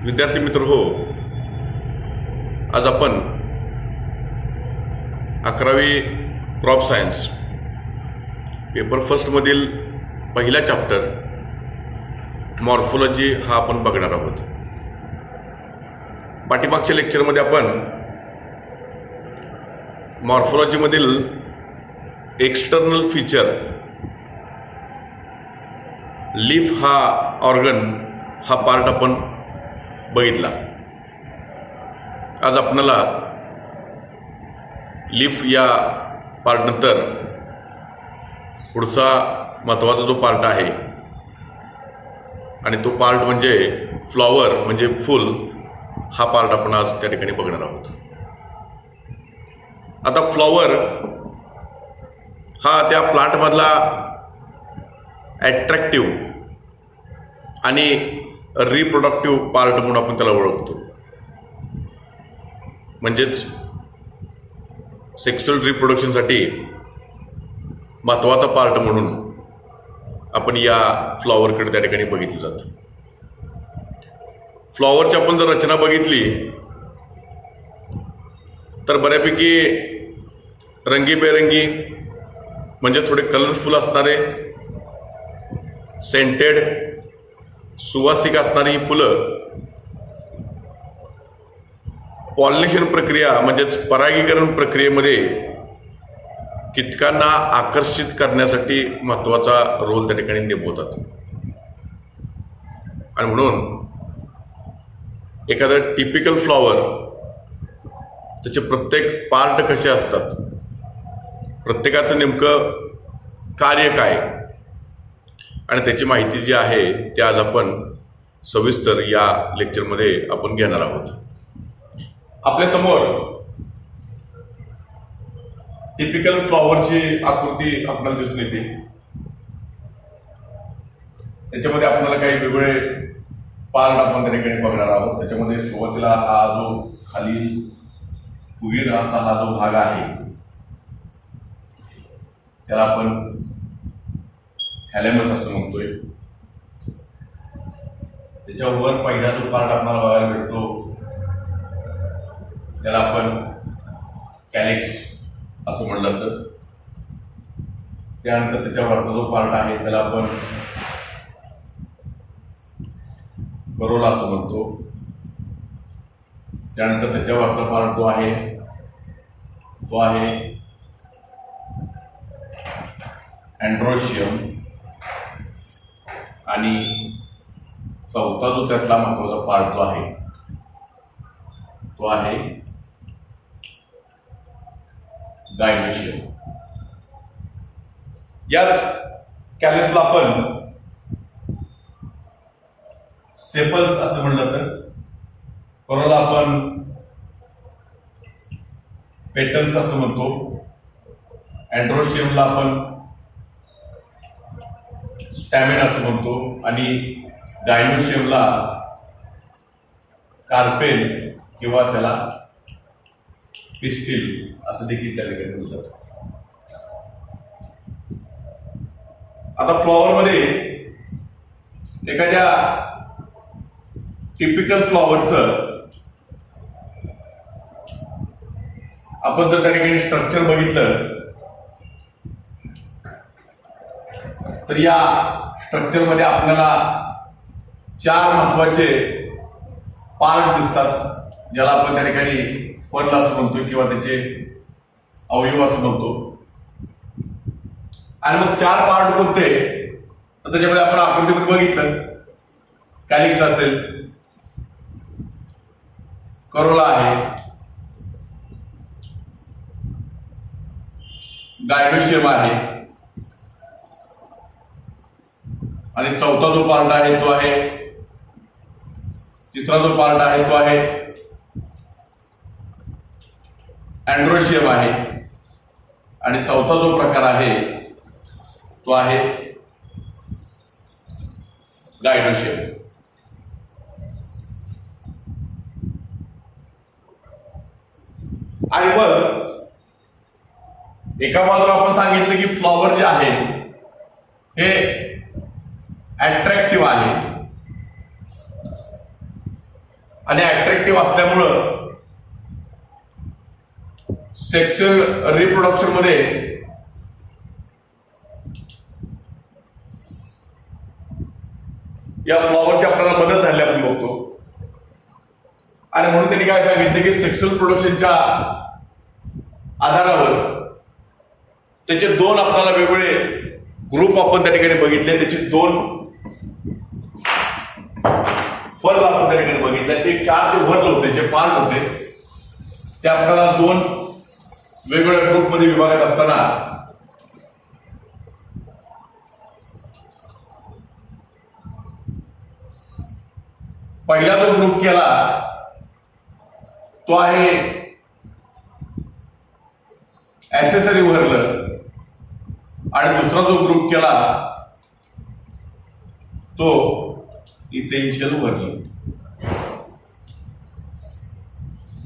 विद्यार्थी मित्र हो, आज आपण 11वी क्रॉप सायन्स पेपर फर्स्ट मधील पहिला चॅप्टर मॉर्फोलॉजी हा आपण बघणार आहोत. पाठीमागच्या लेक्चरमध्ये आपण मॉर्फोलॉजी मधील एक्सटर्नल फीचर लीफ हा ऑर्गन हा पार्ट आपण बघितला. आज आपल्याला लीफ या पार्ट नंतर पुढचा महत्त्वाचा जो पार्ट आहे आणि तो पार्ट म्हणजे फ्लॉवर म्हणजे फूल हा पार्ट आपण आज त्या ठिकाणी बघणार आहोत. आता फ्लॉवर हा त्या प्लांटमधला ॲट्रॅक्टिव्ह आणि रिप्रोडक्टिव्ह पार्ट म्हणून आपण त्याला ओळखतो. म्हणजेच सेक्शुअल रिप्रोडक्शनसाठी महत्त्वाचा पार्ट म्हणून आपण या फ्लॉवरकडे त्या ठिकाणी बघितलं जातं. फ्लॉवरची आपण जर रचना बघितली तर बऱ्यापैकी रंगीबेरंगी म्हणजे थोडे कलरफुल असणारे, सेंटेड, सुवासिक असणारी ही फुलं पॉलिनेशन प्रक्रिया म्हणजेच परागीकरण प्रक्रियेमध्ये कीटकांना आकर्षित करण्यासाठी महत्त्वाचा रोल त्या ठिकाणी निभवतात. आणि म्हणून एखादं टिपिकल फ्लॉवर त्याचे प्रत्येक पार्ट कसे असतात, प्रत्येकाचं नेमकं कार्य काय आणि त्याची माहिती जी आहे ती आज आपण सविस्तर या लेक्चरमध्ये आपण घेणार आहोत. आपल्या समोर टिपिकल फ्लॉवरची आकृती आपल्याला दिसून येते. त्याच्यामध्ये आपल्याला काही वेगवेगळे पार्ट आपण त्या ठिकाणी बघणार आहोत. त्याच्यामध्ये सुरुवातीला हा जो खाली फुगीर असा हा जो भाग आहे त्याला आपण थॅलेमस असं म्हणतोय. त्याच्यावर पहिला जो पार्ट आपल्याला बघायला भेटतो त्याला आपण कॅलिक्स असं म्हणलं जातं. त्यानंतर त्याच्यावरचा जो पार्ट आहे त्याला आपण करोला असं म्हणतो. त्यानंतर त्याच्यावरचा पार्ट जो आहे तो आहे अँड्रोशियम आणि चौथा जो त्यातला महत्त्वाचा पार्ट जो आहे तो आहे गायनोशियम. या कॅलिसला आपण सेपल्स असं म्हणलं तर, करोला आपण पेटल्स असं म्हणतो, अँड्रोशियमला आपण स्टॅमेन असं म्हणतो आणि गायनोशियमला कार्पेल किंवा त्याला पिस्टिल असं देखील त्या ठिकाणी बोलतात. आता फ्लॉवरमध्ये एखाद्या टिपिकल फ्लॉवरचं आपण जर त्या ठिकाणी स्ट्रक्चर बघितलं तर या स्ट्रक्चरमध्ये आपल्याला 4 महत्वाचे पार्ट दिसतात, ज्याला आपण त्या ठिकाणी पर्ल असं म्हणतो किंवा त्याचे अवयव असं म्हणतो. आणि मग 4 पार्ट कोणते तर त्याच्यामध्ये आपण आकृतीमध्ये बघितलं कॅलिक्स असेल, करोला आहे, गायनोशियम आहे आणि चौथा जो पार्ट आहे तो आहे, तिसरा जो पार्ट आहे तो आहे अँड्रोशियम आहे आणि चौथा जो प्रकार आहे तो आहे गायनोशियम. आणि मग एका बाजूला आपण सांगितलं की फ्लॉवर जे आहे हे अट्रॅक्टिव्ह आहे आणि अट्रॅक्टिव्ह असल्यामुळं सेक्शुअल रिप्रोडक्शन मध्ये या फ्लॉवरची आपल्याला मदत झाली आपण बघतो. आणि म्हणून त्यांनी काय सांगितलं की सेक्शुअल प्रोडक्शनच्या आधारावर त्याचे दोन आपल्याला वेगवेगळे ग्रुप आपण त्या ठिकाणी बघितले. त्याचे दोन वर्ग आपण त्या ठिकाणी बघितले. ते चार जे वर्ग होते, जे पार्ट होते, ते आपल्याला दोन वेगवेगळ्या ग्रुपमध्ये विभागात असताना पहिला जो ग्रुप केला तो आहे ऍक्सेसरी व्हर्ल आणि दुसरा जो ग्रुप केला तो इसेन्शियल व्हर्ल.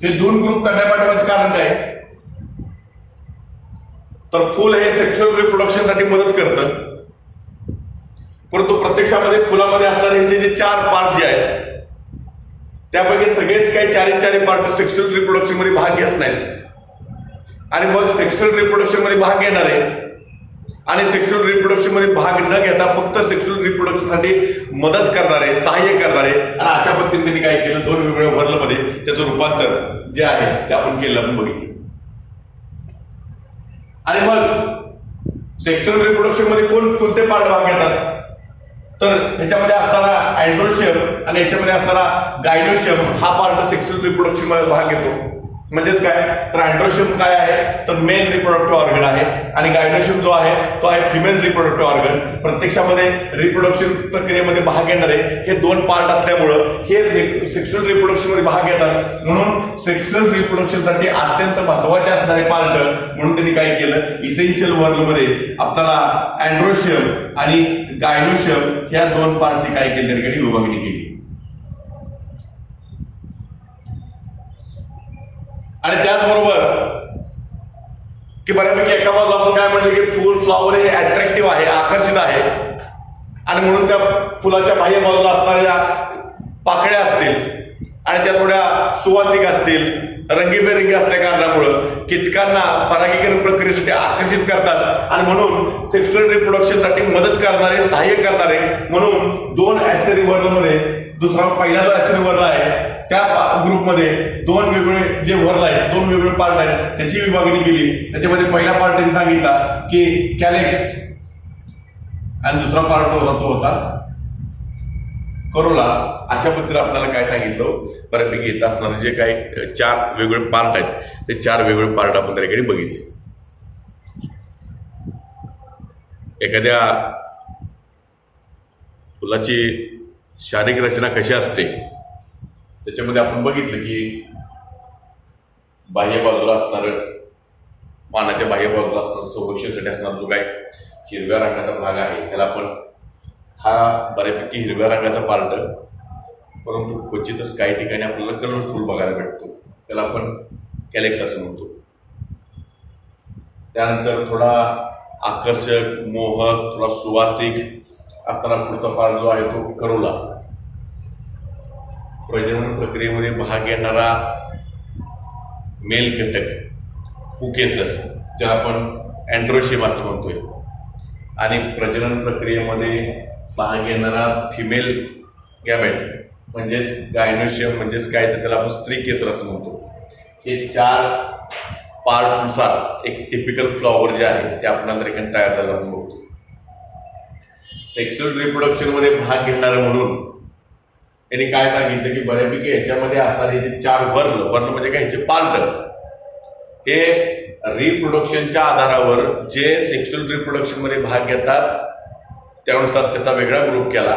हे दोन ग्रुप करण्यापाठीमागचं कारण काय? तर फुल हे सेक्शुअल रिप्रोडक्शनसाठी मदत करतं, परंतु प्रत्यक्षामध्ये फुलामध्ये असणारे ह्याचे जे चार पार्ट जे आहेत त्यापैकी सगळेच काही चारी पार्ट सेक्शुअल रिप्रोडक्शन मध्ये भाग घेत नाहीत. आणि मग सेक्शुअल रिप्रोडक्शन मध्ये भाग घेणारे आणि सेक्शुअल रिप्रोडक्शन मध्ये भाग न घेता फक्त सेक्शुअल रिप्रोडक्शन साठी मदत करणारे, सहाय्य करणारे, आणि अशा पद्धतीने त्यांनी काय केलं, दोन वेगवेगळ्या वर्लमध्ये त्याचं रूपांतर जे आहे ते आपण केलं, आपण बघितलं. आणि मग सेक्शुअल रिप्रोडक्शन मध्ये कोणते पार्ट भाग घेतात? तर ह्याच्यामध्ये असणारा अँड्रोशियम आणि ह्याच्यामध्ये असणारा गायनोशियम हा पार्ट सेक्शुअल रिप्रोडक्शन मध्ये भाग घेतो. म्हणजेच काय, तर अँड्रोशियम काय आहे, तर मेल रिप्रोडक्टिव्ह ऑर्गन आहे, आणि गायनोशियम जो आहे तो आहे फिमेल रिप्रोडक्टिव्ह ऑर्गन. प्रत्यक्षामध्ये रिप्रोडक्शन प्रक्रियेमध्ये भाग घेणारे हे दोन पार्ट असल्यामुळं हे सेक्शुअल रिप्रोडक्शन मध्ये भाग घेतात. म्हणून सेक्शुअल रिप्रोडक्शन साठी अत्यंत महत्वाचे असणारे पार्ट म्हणून त्यांनी काय केलं, इसेन्शियल वर्ग मध्ये आपल्याला अँड्रोशियम आणि गायनोशियम ह्या दोन पार्टची काय केली, त्या ठिकाणी विभागणी केली. आणि त्याचबरोबर की बऱ्यापैकी एका बाजूला आपण काय म्हणलं की फुल फ्लॉवर हे अट्रॅक्टिव्ह आहे, आकर्षित आहे, आणि म्हणून त्या फुलाच्या बाह्य बाजूला असणाऱ्या पाकळ्या असतील आणि त्या थोड्या सुवासिक असतील, रंगीबेरंगी असल्या कारणामुळं कीटकांना परागीकरण प्रक्रियेसाठी आकर्षित करतात आणि म्हणून सेक्शुअल रिप्रोडक्शनसाठी मदत करणारे, सहाय्य करणारे म्हणून दोन ऍसेरी वर्गमध्ये, दुसरा पहिला जो ऍसेरी वर्ग आहे त्या ग्रुपमध्ये दोन वेगवेगळे जे वर्ग आहेत, दोन वेगवेगळे पार्ट आहेत, त्याची विभागणी केली. त्याच्यामध्ये पहिला पार्ट त्यांनी सांगितला की कॅलेक्स आणि दुसरा पार्ट होता तो होता करोला. अशा पद्धतीने आपल्याला काय सांगितलं, बऱ्यापैकी येत असणारे जे काही चार वेगवेगळे पार्ट आहेत ते चार वेगवेगळे पार्ट आपण त्या ठिकाणी बघितले. एखाद्या फुलाची शारीरिक रचना कशी असते त्याच्यामध्ये आपण बघितलं की बाह्य बाजूला असणारं, पानाच्या बाह्य बाजूला असणारं संरक्षणासाठी असणारा जो काय हिरव्या रंगाचा भाग आहे त्याला आपण, हा बऱ्यापैकी हिरव्या रंगाचा पार्ट, परंतु क्वचितच काही ठिकाणी आपल्याला कलरफुल बघायला भेटतो, त्याला आपण कॅलेक्स असं म्हणतो. त्यानंतर थोडा आकर्षक, मोहक, थोडा सुवासिक असणारा पुढचा पार्ट जो आहे तो करोला. प्रजनन प्रक्रियेमध्ये भाग घेणारा मेल घटक पुकेसर, ज्याला आपण अँड्रोशियम असं म्हणतोय, आणि प्रजनन प्रक्रियेमध्ये भाग घेणारा फिमेल गॅमेट म्हणजेच गायनोशियम, म्हणजेच काय तर त्याला आपण स्त्री केसर असं म्हणतो. हे चार पार्टनुसार एक टिपिकल फ्लॉवर जे आहे ते आपल्याला ठिकाणी तयार झालं आपण बघतो. सेक्शुअल रिप्रोडक्शन मध्ये भाग घेणारं म्हणून त्यांनी काय सांगितलं की बऱ्यापैकी ह्याच्यामध्ये असणारे जे चार वर्ग म्हणजे काय, ह्याचे पार्ट हे रिप्रोडक्शनच्या आधारावर जे सेक्शुअल रिप्रोडक्शन मध्ये भाग घेतात त्यानुसार त्याचा वेगळा ग्रुप केला,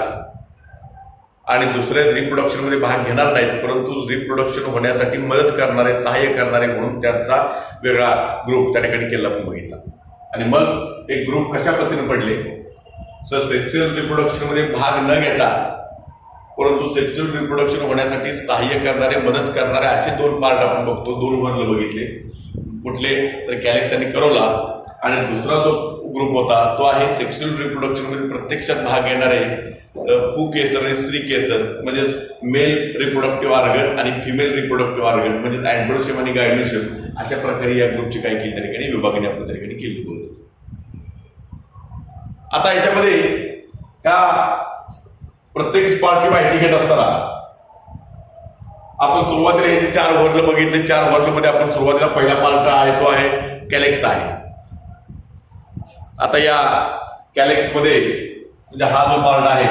आणि दुसरे रिप्रोडक्शन मध्ये भाग घेणार नाहीत परंतु रिप्रोडक्शन होण्यासाठी मदत करणारे, सहाय्य करणारे म्हणून त्यांचा वेगळा ग्रुप त्या ठिकाणी केला आपण बघितला. आणि मग एक ग्रुप कशा पद्धतीने पडले, सर सेक्शुअल रिप्रोडक्शन मध्ये भाग न घेता परंतु सेक्शुअल रिप्रोडक्शन होण्यासाठी सहाय्य करणारे, मदत करणारे असे दोन पार्ट आपण बघतो, दोन वर्ग बघितले. कुठले, तर कॅलेक्स आणि करोला. आणि दुसरा जो ग्रुप होता तो आहे सेक्शुअल रिप्रोडक्शन मध्ये प्रत्यक्षात भाग घेणारे पुकेसर आणि स्त्री केसर म्हणजेच मेल रिप्रोडक्टिव्ह ऑर्गन आणि फिमेल रिप्रोडक्टिव्ह ऑर्गन म्हणजेच अँड्रोशियम आणि गायनोशियम अशा प्रकारे या ग्रुपची काय केली त्या ठिकाणी विभागणी आपण त्या ठिकाणी केली बोलतो. आता याच्यामध्ये त्या प्रत्येक स्पॉटची माहिती घेत असताना आपण सुरुवातीला हे जे 4 वर्ग बघितले 4 वर्ग मध्ये आपण सुरुवातीला पहिला पार्ट आहे तो आहे कॅलेक्स आहे. आता या कॅलेक्स मध्ये म्हणजे हा जो पार्ट आहे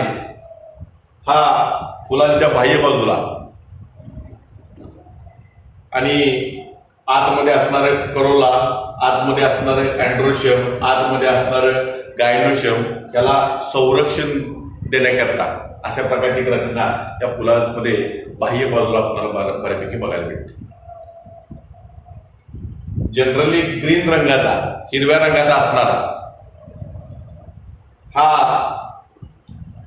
हा फुलांच्या बाह्य बाजूला आणि आतमध्ये असणारे करोला, आतमध्ये असणारे अँड्रोशियम, आतमध्ये असणारं गायनोशियम याला संरक्षण देण्याकरता अशा प्रकारची रचना त्या फुलांमध्ये बाह्य बाजूला आपल्याला बऱ्यापैकी बघायला मिळते. जनरली ग्रीन रंगाचा हिरव्या रंगाचा असणारा हा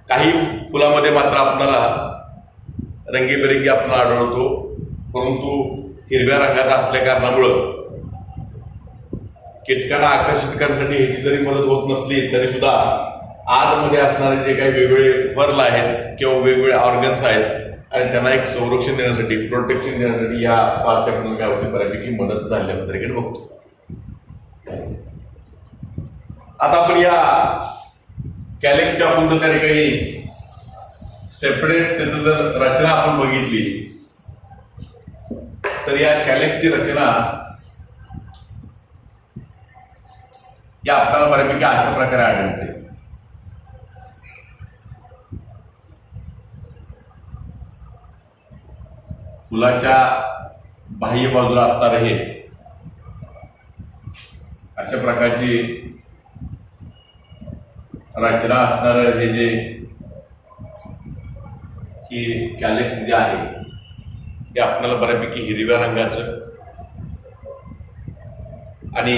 काही फुलामध्ये मात्र आपल्याला रंगीबेरंगी आपल्याला आढळतो, परंतु हिरव्या रंगाचा असल्या कारणामुळं कीटकांना आकर्षित करण्यासाठी ह्याची जरी मदत होत नसली तरी सुद्धा आतमध्ये असणारे जे काही वेगवेगळे फर्ल आहेत किंवा वेगवेगळे ऑर्गन्स आहेत आणि त्यांना एक संरक्षण देण्यासाठी प्रोटेक्शन देण्यासाठी या पार्टच्या काय होते बऱ्यापैकी मदत झाल्याबद्दल ठिकाणी बघतो. आता आपण या कॅलेक्सच्या आपण जर त्या ठिकाणी सेपरेट त्याचं जर रचना आपण बघितली तर या कॅलेक्सची रचना या आपल्याला बऱ्यापैकी अशा प्रकारे आढळते. फुलाच्या बाह्य बाजूला असणारे हे अशा प्रकारची रचना असणार हे जे की कॅलेक्स जे आहे ते आपल्याला बऱ्यापैकी हिरव्या रंगाचं आणि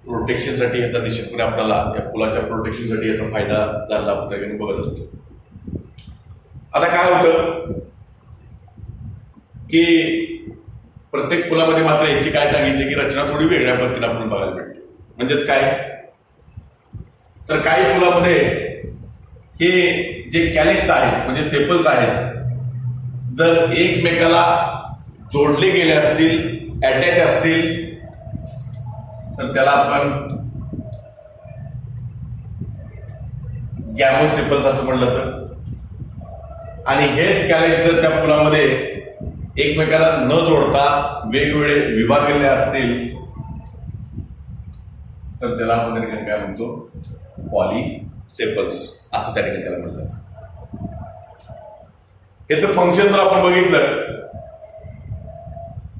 प्रोटेक्शनसाठी याचा निश्चितपणे आपल्याला या फुलाच्या प्रोटेक्शनसाठी याचा फायदा झाला आपण त्या ठिकाणी बघत असतो. आता काय होतं की प्रत्येक फुलामध्ये मात्र याची काय सांगितली की रचना थोडी वेगळ्या पद्धतीने आपण बघायला मिळते. म्हणजेच काय तर काही फुलामध्ये हे जे कॅलेक्स आहेत म्हणजे सेपल्स आहेत जर एकमेकाला जोडले गेले असतील अटॅच असतील तर त्याला आपण गॅमोसेपल्स असं म्हणलं तर, आणि हेच कॅलेक्स जर त्या फुलामध्ये एकमेकाला न जोडता वेगवेगळे विभागलेले असतील तर त्याला आपण त्या ठिकाणी काय म्हणतो पॉलीसेपल्स असं त्या ठिकाणी त्याला म्हणतात. याचं फंक्शन जर आपण बघितलं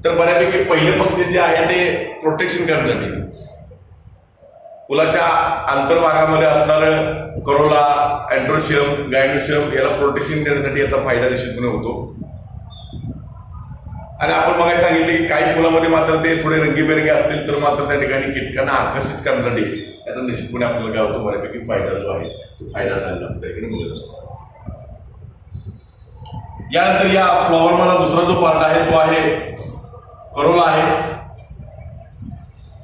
तर बऱ्यापैकी पहिले फंक्शन जे आहे ते प्रोटेक्शन करण्यासाठी फुलाच्या अंतर्भागामध्ये असणारं करोला, अँड्रोशियम, गायनोशियम याला प्रोटेक्शन देण्यासाठी याचा फायदा निश्चितपणे होतो. आणि आपण मग सांगितले की काही फुलामध्ये मात्र ते थोडे रंगीबेरंगी असतील तर मात्र त्या ठिकाणी कीटकांना आकर्षित करण्यासाठी याचा निश्चितपणे आपल्याला काय होतो बऱ्यापैकी फायदा जो आहे तो फायदा झालेला आपण त्या ठिकाणी बोलत असतो. यानंतर या फ्लॉवर मध्ये दुसरा जो पार्ट आहे तो आहे करोला आहे.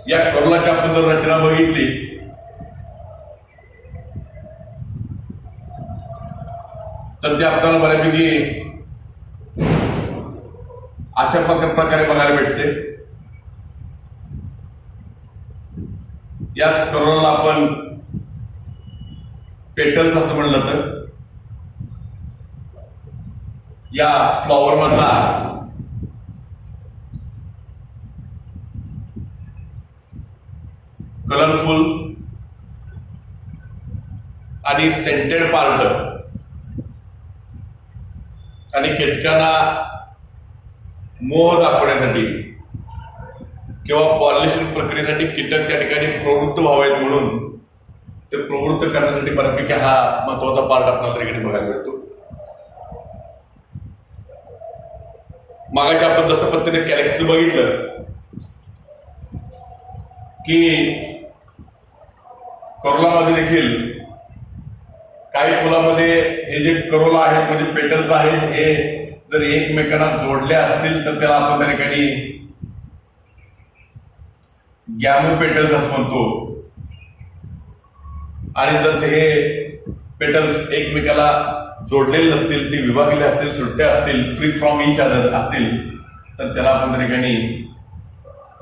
या करोलाची आपण जर रचना बघितली तर ते आपल्याला बऱ्यापैकी अशा प्रकारे बघायला भेटते. याच करोलाला आपण पेटल्स असं म्हणलं तर या फ्लॉवर मधला कलरफुल आणि सेंटेड पार्ट आणि कीटकांना मोह दाखवण्यासाठी किंवा पॉलिनेशन प्रक्रियेसाठी कीटक त्या ठिकाणी प्रवृत्त व्हावेत म्हणून ते प्रवृत्त करण्यासाठी बऱ्यापैकी हा महत्वाचा पार्ट आपल्याला त्या ठिकाणी बघायला मिळतो. मागाशी आपण जसं पद्धतीने कॅलेक्सचं बघितलं की करोलामध्ये देखील काही फुलामध्ये हे जे करोला आहेत म्हणजे पेटल्स आहेत हे जर एकमेकांना जोडले असतील तर त्याला आपण त्या ठिकाणी गॅमो पेटल्स असं म्हणतो. आणि जर ते पेटल्स एकमेकाला जोडलेले नसतील, ते विभागलेले असतील, सुट्ट्या असतील, फ्री फ्रॉम इच अदर असतील, तर त्याला आपण त्या ठिकाणी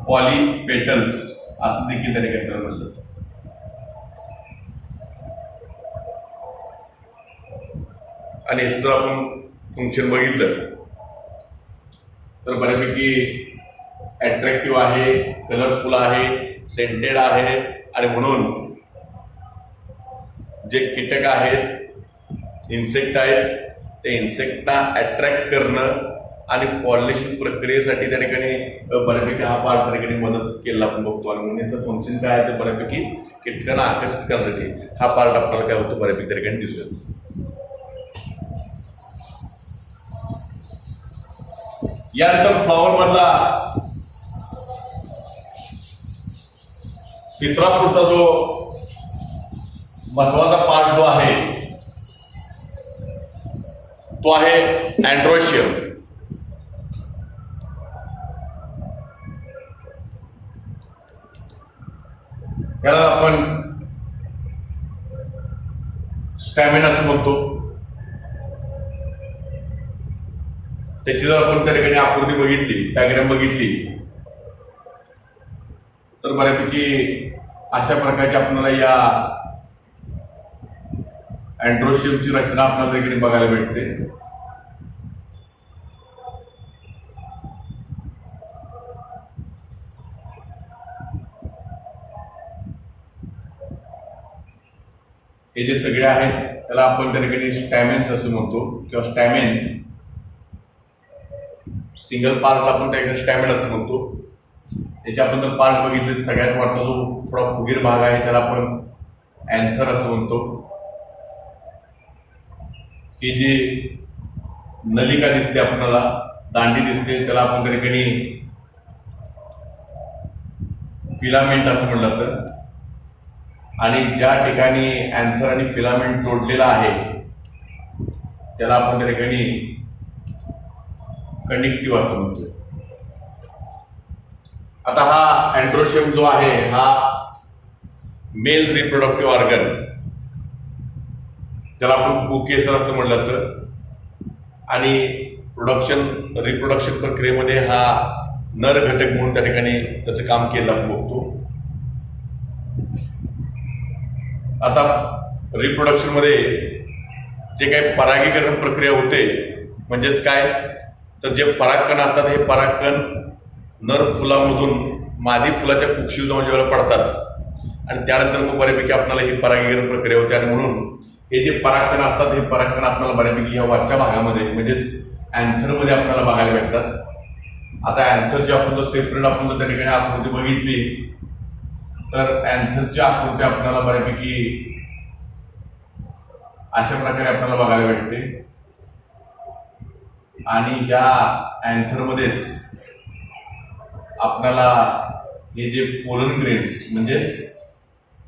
पॉली पेटल्स असं देखील त्या ठिकाणी त्याला म्हणलं. आणि याचं जर आपण फंक्शन बघितलं तर बऱ्यापैकी अट्रॅक्टिव्ह आहे, कलरफुल आहे, सेंटेड आहे. आणि म्हणून जे कीटक आहेत, इन्सेक्ट आहेत, ते इन्सेक्टना अट्रॅक्ट करणं आणि पॉलिनेशन प्रक्रियेसाठी त्या ठिकाणी बऱ्यापैकी हा पार्ट त्या ठिकाणी मदत केला आपण बघतो. आणि म्हणून याचं फंक्शन काय आहे ते बऱ्यापैकी कीटकांना आकर्षित करण्यासाठी हा पार्ट आपल्याला काय होतो बऱ्यापैकी त्या ठिकाणी दिसू येतो. यानंतर फ्लॉवर मधला तिसरा पुढचा जो महत्वाचा पार्ट जो आहे तो आहे अँड्रोशियम. याला आपण स्टॅमिना असं म्हणतो. त्याची जर आपण त्या ठिकाणी आकृती बघितली, डायग्राम बघितली, तर बऱ्यापैकी अशा प्रकारची आपल्याला या अँड्रोशियमची रचना आपल्याला त्या ठिकाणी बघायला भेटते. हे जे सगळे आहेत त्याला आपण त्या ठिकाणी स्टॅमेन्स असं म्हणतो किंवा स्टॅमेन. सिंगल पार्टला आपण त्या ठिकाणी स्टॅमेन असं म्हणतो. याचे आपण जर पार्ट बघितले तर सगळ्यात वरचा जो थोडा फुगीर भाग आहे त्याला आपण अँथर असं म्हणतो. ही जी नलिका दिसते आपल्याला, दांडी दिसते, त्याला आपण त्या ठिकाणी फिलामेंट असं म्हणलं जातं. आणि ज्या ठिकाणी अँथर आणि फिलामेंट जोडलेला आहे त्याला आपण त्या ठिकाणी कनेक्टिव्ह असं म्हणतो. आता हा अँड्रोशियम जो आहे हा मेल रिप्रोडक्टिव्ह ऑर्गन, ज्याला आपण कोकेसर असं म्हणलं जातं. आणि रिप्रोडक्शन प्रक्रियेमध्ये हा नर घटक म्हणून त्या ठिकाणी त्याचं काम केलं आपण बघतो. आता रिप्रोडक्शन मध्ये जे काही परागीकरण प्रक्रिया होते, म्हणजेच काय तर जे परागकण असतात हे परागकण नर फुलामधून मादी फुलाच्या कुक्षी जाऊन ज्यावेळेला पडतात आणि त्यानंतर मग बऱ्यापैकी आपल्याला ही परागीकरण प्रक्रिया होते. आणि म्हणून हे जे परागकण असतात हे परागकण आपल्याला बऱ्यापैकी या वरच्या भागामध्ये म्हणजेच अँथरमध्ये आपल्याला बघायला भेटतात. आता अँथरची आपण जर सेपरेट आपण जर त्या ठिकाणी आकृती बघितली तर अँथरची आकृती आपल्याला बऱ्यापैकी अशा प्रकारे आपल्याला बघायला भेटते. आणि ह्या अँथरमध्येच आपल्याला हे जे पोलन ग्रेन्स म्हणजेच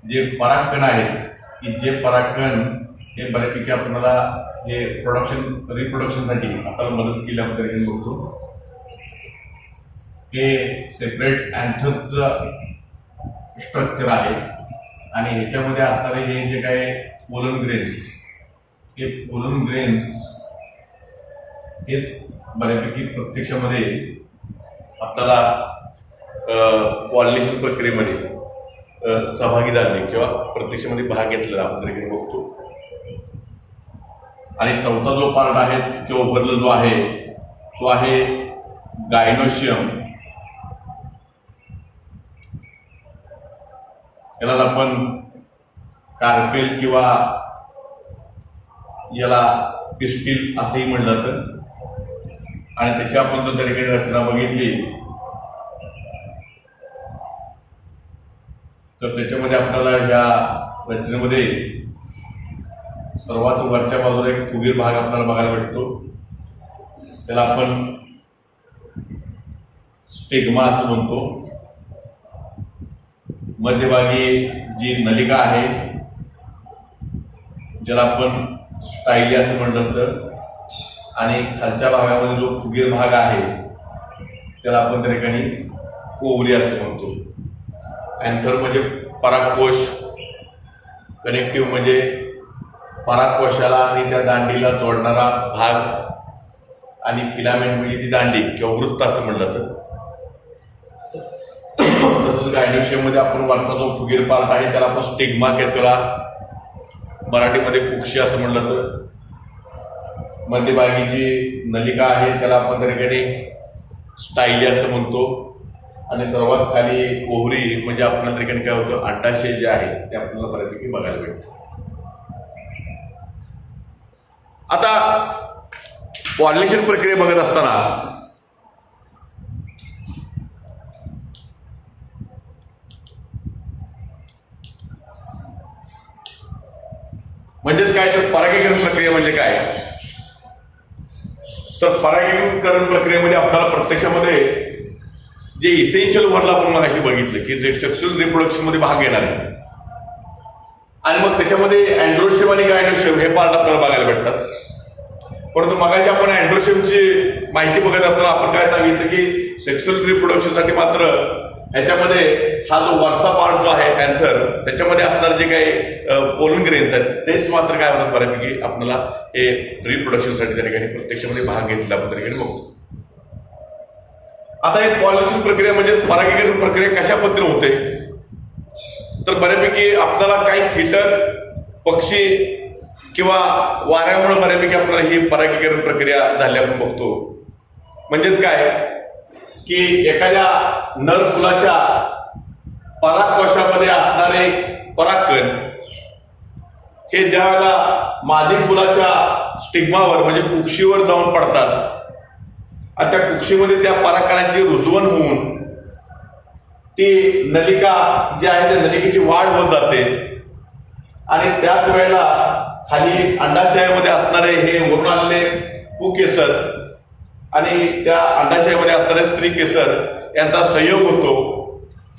जे परागकण आहेत की जे परागकण हे बऱ्यापैकी आपल्याला हे रिप्रोडक्शनसाठी आपल्याला मदत केली आपण तरी बघतो. हे सेपरेट अँथरचं स्ट्रक्चर आहे आणि ह्याच्यामध्ये असणारे हे जे काय पोलन ग्रेन्स, हे पोलन ग्रेन्स हेच बऱ्यापैकी प्रत्यक्षामध्ये आपल्याला पॉलिनेशन प्रक्रियेमध्ये सहभागी झाले किंवा प्रत्यक्षामध्ये भाग घेतलेला आपण तरी बघतो. आणि चौथा जो पार्ट आहे किंवा वरला जो आहे तो आहे गायनोशियम. याला आपण कार्पेल किंवा याला पिस्टिल असंही म्हणलं जातं. आणि त्याची आपण जर त्या ठिकाणी रचना बघितली तर त्याच्यामध्ये आपल्याला ह्या रचनेमध्ये सर्वात वरच्या बाजूला एक फुगीर भाग आपल्याला बघायला भेटतो. त्याला आपण स्टिग्मा असं म्हणतो. मध्यभागी जी नलिका आहे ज्याला आपण स्टायली असं म्हणलं जातं. आणि खालच्या भागामध्ये जो फुगीर भाग आहे त्याला आपण त्या ठिकाणी ओव्हरी असं म्हणतो. अँथर म्हणजे परागकोश, कनेक्टिव्ह म्हणजे परागकोशाला आणि त्या दांडीला जोडणारा भाग, आणि फिलामेंट म्हणजे ती दांडी किंवा वृत्त असं म्हणलं तर. तसंच गायनोशियम मध्ये आपण वरचा जो फुगीर पार्ट आहे त्याला आपण स्टिग्मा किंवा त्याला मराठीमध्ये कुक्षी असं म्हणलं तर. मध्यभागी जी नलिका आहे त्याला आपण त्या ठिकाणी स्टाइली असं म्हणतो, आणि सर्वात खाली ओव्हरी म्हणजे आपल्याला ठिकाणी काय होतं, अंडाशय जे आहे ते आपल्याला बऱ्यापैकी बघायला भेटतं. आता पॉलिनेशन प्रक्रिया बघत असताना म्हणजेच काय, तर परागीकरण प्रक्रिया म्हणजे काय, तर परागीकरण प्रक्रियेमध्ये आपल्याला प्रत्यक्षामध्ये जे इसेन्शियल वर्ड आपण मगाशी बघितलं की सेक्शुअल रिप्रोडक्शन मध्ये भाग घेणार आहे, आणि मग त्याच्यामध्ये अँड्रोशियम आणि गायनोशियम हे पार्ट आपल्याला बघायला भेटतात. परंतु मगाशी आपण अँड्रोशियमची माहिती बघत असताना आपण काय सांगितलं की सेक्शुअल रिप्रोडक्शनसाठी मात्र ह्याच्यामध्ये हा जो वरचा पार्ट जो आहे अँथर, त्याच्यामध्ये असणारे जे काही पोलन ग्रेन्स आहेत तेच मात्र काय होतात बऱ्यापैकी आपल्याला हे रिप्रोडक्शनसाठी त्या ठिकाणी प्रत्यक्षामध्ये भाग घेतला आपण त्या ठिकाणी बघतो. आता ही पॉलिनेशन प्रक्रिया म्हणजे परागीकरण प्रक्रिया कशा पद्धतीने होते, तर बऱ्यापैकी आपल्याला काही कीटक, पक्षी किंवा वाऱ्यामुळे बऱ्यापैकी आपल्याला ही परागीकरण प्रक्रिया झाली आपण बघतो. म्हणजेच काय की एखाद्या नर फुलाच्या परागकोशामध्ये असणारे परागकण हे ज्या वेळेला मादी फुलाच्या स्टिग्मावर म्हणजे कुक्षीवर जाऊन पडतात, आणि त्या कुक्षीमध्ये त्या परागकणांची रुजवण होऊन ती नलिका जी आहे त्या नलिकेची वाढ होत जाते, आणि त्याच वेळेला खाली अंडाशयामध्ये असणारे हे वरून आलेले पुकेसर आणि त्या अंडाशयामध्ये असणारे स्त्री केसर यांचा संयोग होतो,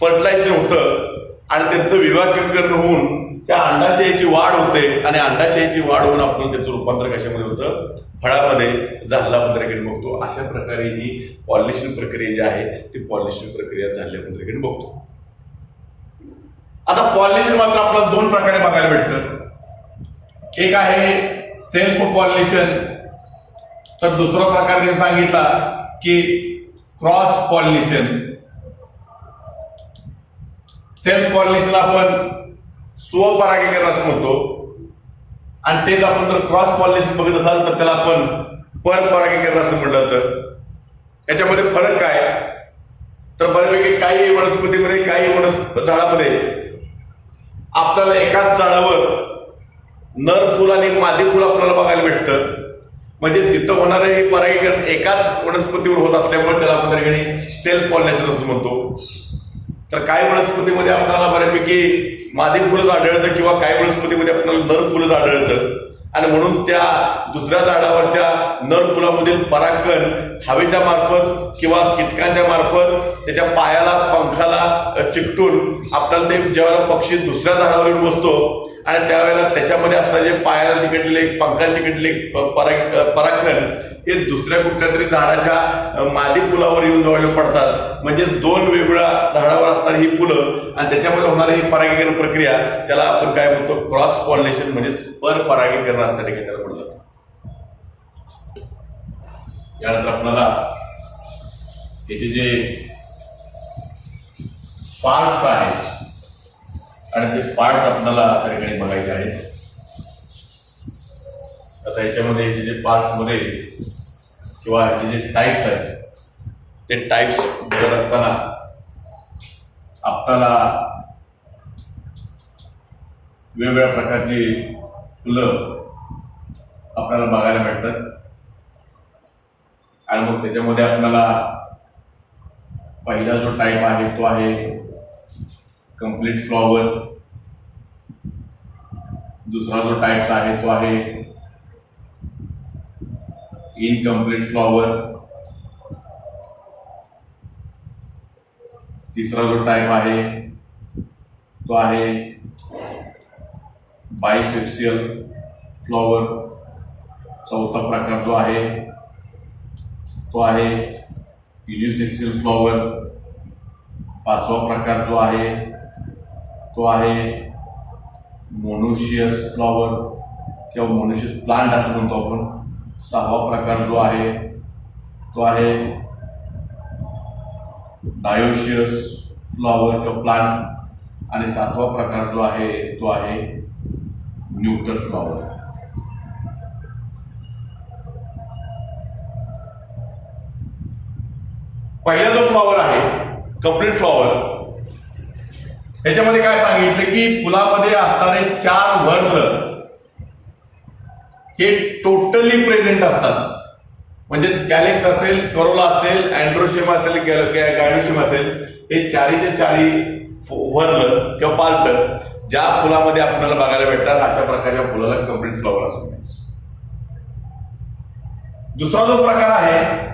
फर्टिलायझेशन होतं, आणि त्यांचं विभागीकरण होऊन त्या अंडाशयाची वाढ होते, आणि अंडाशयाची वाढ होऊन आपण त्याचं रूपांतर कशामध्ये होतं, फळामध्ये झालेला आपण त्या ठिकाणी बघतो. अशा प्रकारे ही पॉलिनेशन प्रक्रिया जी आहे ती पॉलिनेशन प्रक्रिया झाली आपण त्या ठिकाणी बघतो. आता पॉलिनेशन मात्र आपल्याला दोन प्रकारे बघायला भेटतं. एक आहे सेल्फ पॉलिनेशन, तर दुसरा प्रकार मी सांगितला की क्रॉस पॉलिनेशन. सेल्फ पॉलिनेशन आपण स्वपरागीकरण असं म्हणतो, आणि तेच आपण जर क्रॉस पॉलिनेशन बघत असाल तर त्याला आपण परपरागीकरण असं म्हटलं जातं. याच्यामध्ये फरक काय, तर बऱ्यापैकी काही वनस्पतीमध्ये, काही झाडामध्ये आपल्याला एकाच झाडावर नर फुल आणि मादी फुल आपल्याला बघायला भेटतं. म्हणजे तिथं होणारं हे परागीकरण एकाच वनस्पतीवर होत असल्यामुळे त्याला आपण त्या ठिकाणी सेल्फ पॉलिनेशन असं म्हणतो. तर काही वनस्पतीमध्ये आपल्याला बऱ्यापैकी मादी फुलंच आढळतं, किंवा काही वनस्पतीमध्ये आपल्याला नर फुलंच आढळतं, आणि म्हणून त्या दुसऱ्या झाडावरच्या नर फुलामधील परागकण हवेच्या मार्फत किंवा कीटकांच्या मार्फत त्याच्या पायाला, पंखाला चिकटून आपल्याला ते ज्यावेळेला पक्षी दुसऱ्या झाडावर येऊन बसतो, आणि त्यावेळेला त्याच्यामध्ये असणारे जे पायाला चिकटलेले, पंखाला चिकटलेले परागकण हे दुसऱ्या कुठल्या तरी झाडाच्या मादी फुलावर येऊन जवळ पडतात. म्हणजे दोन वेगवेगळ्या झाडावर असणारी ही फुलं आणि त्याच्यामध्ये होणारी ही परागीकरण प्रक्रिया त्याला आपण काय म्हणतो, क्रॉस पॉलिनेशन म्हणजे परपरागीकरण असत्या ठिकाणी त्याला म्हटलं जातं. यानंतर आपल्याला याचे जे पार्ट्स आहेत आणि ते पार्ट्स आपल्याला त्या ठिकाणी बघायचे आहेत. आता याच्यामध्ये याचे जे पार्ट्स मध्ये किंवा याचे जे टाईप्स आहेत ते टाईप्स बघत असताना आपल्याला वेगवेगळ्या प्रकारची फुलं आपल्याला बघायला मिळतात. आणि मग त्याच्यामध्ये आपल्याला पहिला जो टाईप आहे तो आहे कंप्लीट फ्लॉवर. दुसरा जो टाइप्स आहे तो आहे इनकम्प्लीट फ्लॉवर. तिसरा जो टाइप आहे तो आहे बायसेक्सियल फ्लॉवर. चौथा प्रकार जो आहे तो आहे युनिसेक्सियल फ्लॉवर. पाचवा प्रकार जो आहे तो आहे मोनोशियस फ्लॉवर किंवा मोनोशियस प्लांट असं म्हणतो आपण. 6वा प्रकार जो आहे तो आहे डायोशियस फ्लॉवर किंवा प्लांट. आणि 7वा प्रकार जो आहे तो आहे न्यूटर फ्लॉवर. पहिला जो फ्लॉवर आहे कंप्लीट फ्लॉवर, याच्यामध्ये काय सांगितलं की फुलामध्ये असणारे 4 वर्ग हे टोटली प्रेझेंट असतात. म्हणजेच कॅलेक्स असेल, करोला असेल, अँड्रोशियम असेल, गायनोशियम असेल, हे 4चे 4 वर्ग किंवा पार्ट ज्या फुलामध्ये आपल्याला बघायला भेटतात अशा प्रकारच्या फुलाला कंप्लीट फ्लॉवर असं म्हणायचं. दुसरा जो प्रकार आहे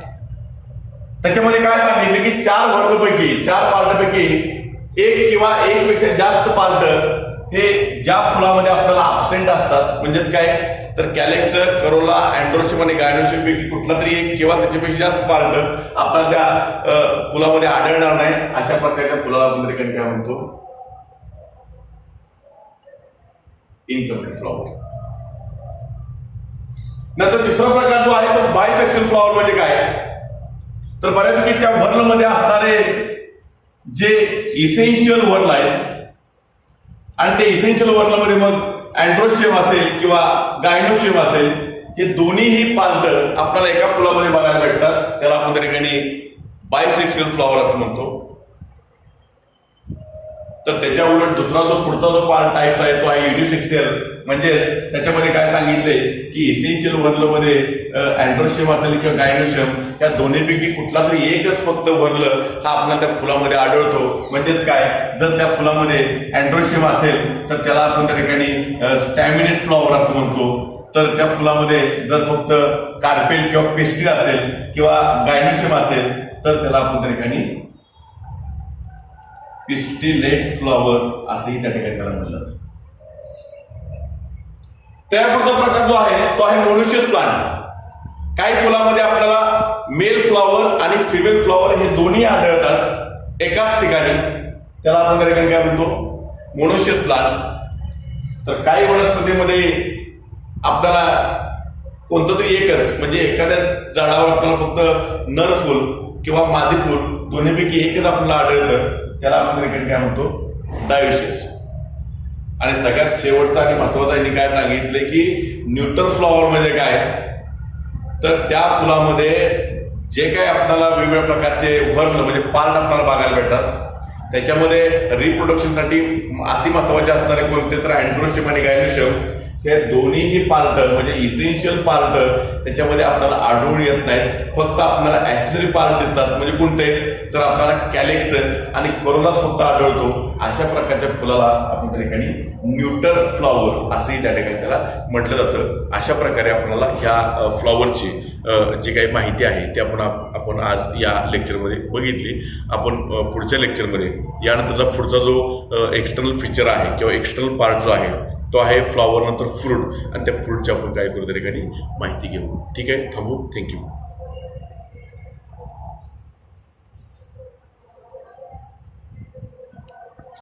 त्याच्यामध्ये काय सांगितलं की 4 वर्गपैकी 4 पार्टपैकी एक किंवा एकपेक्षा जास्त पार्ट हे ज्या फुलामध्ये आपल्याला अब्सेंट असतात. म्हणजेच काय तर कॅलेक्स, करोला, अँड्रोशियम आणि गायनोशियम पैकी कुठला तरी एक किंवा त्याच्यापेक्षा जास्त पार्ट आपल्याला त्या फुलामध्ये आढळणार नाही अशा प्रकारच्या फुलाला आपण तरी काय म्हणतो इनकम्प्लीट फ्लॉवर. नंतर तिसरा प्रकार जो आहे तो बायसेक्शुअल फ्लॉवर. म्हणजे काय तर बऱ्यापैकी त्या वर्णमध्ये असणारे जे इसेन्शियल वर्ण आहेत आणि ते इसेन्शियल वर्णामध्ये मग अँड्रोशियम असेल किंवा गायनोशियम असेल, हे दोन्हीही पार्ट आपल्याला एका फुलामध्ये बघायला भेटतात. त्याला आपण त्या ठिकाणी बायसेक्शुअल फ्लॉवर असं म्हणतो. तर त्याच्या उलट दुसरा जो पुढचा जो पार्ट टाईप्स आहे तो आहे युनिसेक्शुअल. म्हणजेच त्याच्यामध्ये काय सांगितले की इसेन्शियल वर्णमध्ये अँड्रोशियम असेल किंवा गायनोशियम या दोन्हीपैकी कुठला तरी एकच फक्त वर्ण हा आपल्याला त्या फुलामध्ये आढळतो. म्हणजेच काय जर त्या फुलामध्ये अँड्रोशियम असेल तर त्याला आपण त्या ठिकाणी स्टॅमिनेट फ्लॉवर असं म्हणतो. तर त्या फुलामध्ये जर फक्त कार्पेल किंवा पेस्ट्री असेल किंवा गायनोशियम असेल तर त्याला आपण त्या ठिकाणी पिस्टिलेट फ्लॉवर असंही त्या ठिकाणी त्याला म्हणलं. त्यापुढचा प्रकार जो आहे तो आहे मोनोशियस प्लांट. काही फुलामध्ये आपल्याला मेल फ्लॉवर आणि फिमेल फ्लॉवर हे दोन्ही आढळतात एकाच ठिकाणी. त्याला आपण त्या ठिकाणी काय म्हणतो मोनोशियस प्लांट. तर काही वनस्पतीमध्ये आपल्याला कोणतं तरी एकच म्हणजे एखाद्या झाडावर आपल्याला फक्त नर फुल किंवा मादी फुल दोन्हीपैकी एकच आपल्याला आढळतं. त्याला आपण त्या ठिकाणी काय म्हणतो डायोशियस. आणि सगळ्यात शेवटचा आणि महत्वाचा यांनी काय सांगितले की न्यूटर फ्लॉवर म्हणजे काय तर त्या फुलामध्ये जे काही आपल्याला वेगवेगळ्या प्रकारचे वर्ण म्हणजे पार्ट आपल्याला बघायला भेटतात त्याच्यामध्ये रिप्रोडक्शनसाठी अति महत्वाचे असणारे कोणते तर अँड्रोशियम आणि गायनोशियम हे दोन्हीही पार्ट म्हणजे इसेन्शियल पार्ट त्याच्यामध्ये आपल्याला आढळून येत नाहीत. फक्त आपल्याला ऍक्सेसरी पार्ट दिसतात. म्हणजे कोणते तर आपल्याला कॅलेक्स आणि करोलाच फक्त आढळतो. अशा प्रकारच्या फुलाला आपण त्या ठिकाणी न्यूटर फ्लॉवर असंही त्या ठिकाणी त्याला म्हटलं जातं. अशा प्रकारे आपल्याला ह्या फ्लॉवरची जी काही माहिती आहे ती आपण आज या लेक्चरमध्ये बघितली. आपण पुढच्या लेक्चरमध्ये यानंतरचा पुढचा जो एक्सटर्नल फीचर आहे किंवा एक्सटर्नल पार्ट जो आहे तो आहे फ्लॉवर नंतर फ्रूट आणि त्या फ्रूटची आपण काय करू त्या ठिकाणी माहिती घेऊ. ठीक आहे, थांबू. थँक्यू.